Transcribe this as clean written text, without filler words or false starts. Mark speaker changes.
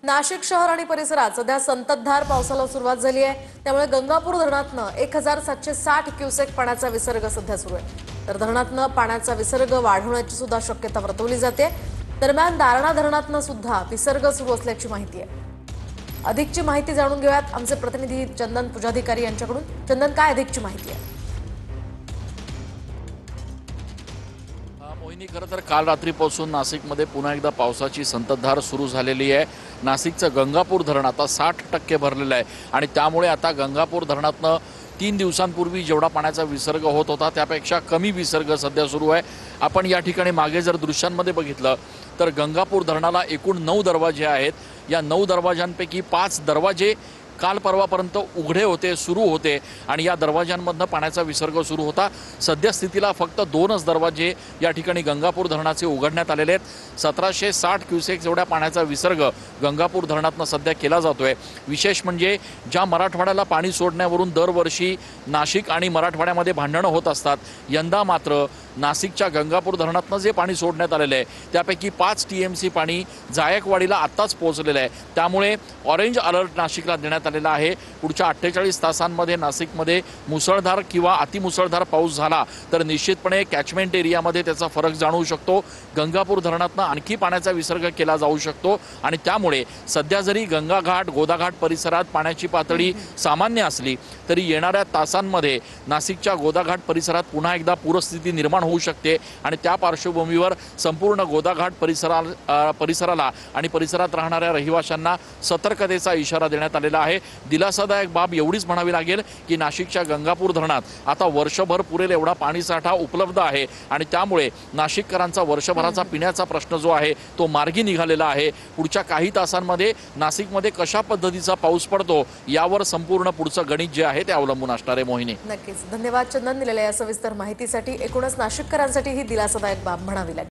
Speaker 1: नाशिक शहर आणि परिसरात सध्या संततधार पावसाला सुरुवात झाली आहे। त्यामुळे गंगापूर धरणातनं 1760 क्युसेक पाण्याचा विसर्ग सध्या सुरू आहे। तर धरणातनं पाण्याचा विसर्ग वाढण्याची सुद्धा शक्यता वर्तवली जाते। दरम्यान दारणा धरणातनं सुद्धा विसर्ग सुरू असल्याची माहिती आहे। अधिकची माहिती जाणून घेऊयात आमचे प्रतिनिधी चंदन पुजाधिकारी यांच्याकडून। चंदन, काय अधिकची माहिती आहे?
Speaker 2: मोहिनी, खरं तर काल रात्रीपासून नाशिकमध्ये पुन्हा एकदा पावसाची संततधार सुरू झालेली आहे। नाशिकचं गंगापूर धरण आता 60% भरलेलं आहे आणि त्यामुळे आता गंगापूर धरणातनं 3 दिवसांपूर्वी जेवढा पाण्याचा विसर्ग होत होता त्यापेक्षा कमी विसर्ग सध्या सुरू आहे। आपण या ठिकाणी मागे जर दृश्यांमध्ये बघितलं तर गंगापूर धरणाला एकूण 9 दरवाजे आहेत। या 9 दरवाजांपैकी 5 दरवाजे काल परवापर्यंत उघडे होते, सुरू होते आणि या दरवाजांमधनं पाण्याचा विसर्ग सुरू होता। सध्या स्थितीला फक्त 2च दरवाजे या ठिकाणी गंगापूर धरणाचे उघडण्यात आलेले आहेत। 1760 क्युसेक एवढ्या पाण्याचा विसर्ग गंगापूर धरणातनं सध्या केला जातोय। विशेष म्हणजे ज्या मराठवाड्याला पाणी सोडण्यावरून दरवर्षी नाशिक आणि मराठवाड्यामध्ये भांडणं होत असतात, यंदा मात्र नाशिकच्या गंगापूर धरणातनं जे पाणी सोडण्यात आलेलं आहे त्यापैकी 5 TMC पाणी जायकवाडीला आत्ताच पोहोचलेलं आहे। त्यामुळे ऑरेंज अलर्ट नाशिकला देण्यात आलेला आहे। पुढच्या 48 तासांमध्ये नाशिकमध्ये मुसळधार किंवा अतिमुसळधार पाऊस झाला तर निश्चितपणे कॅचमेंट एरियामध्ये त्याचा फरक जाणवू शकतो। गंगापूर धरणातनं आणखी पाण्याचा विसर्ग केला जाऊ शकतो आणि त्यामुळे सध्या जरी गंगाघाट गोदाघाट परिसरात पाण्याची पातळी सामान्य असली तरी येणाऱ्या तासांमध्ये नाशिकच्या गोदाघाट परिसरात पुन्हा एकदा पूरस्थिती निर्माण होऊ शकते आणि त्या पार्श्वभूमीवर संपूर्ण गोदाघाट परिसराला आणि परिसरात राहणाऱ्या रहिवाशांना सतर्कतेचा इशारा देण्यात आलेला आहे। दिलासादायक बाब एवढीच म्हणावी लागेल की नाशिकच्या गंगापूर धरणात आता वर्षभर पुरेल एवढा पाणीसाठा उपलब्ध आहे आणि त्यामुळे नाशिककरांचा वर्षभराचा पिण्याचा प्रश्न जो आहे तो मार्गी निघालेला आहे। पुढच्या काही तासांमध्ये नाशिकमध्ये कशा पद्धतीचा पाऊस पडतो यावर संपूर्ण पुढचं गणित जे आहे ते अवलंबून असणार आहे। मोहिनी,
Speaker 1: नक्कीच धन्यवाद चंदन, दिलेल्या या सविस्तर माहितीसाठी। एकूणच नाशिककरांसाठी ही दिलासादायक बाब म्हणावी लागेल।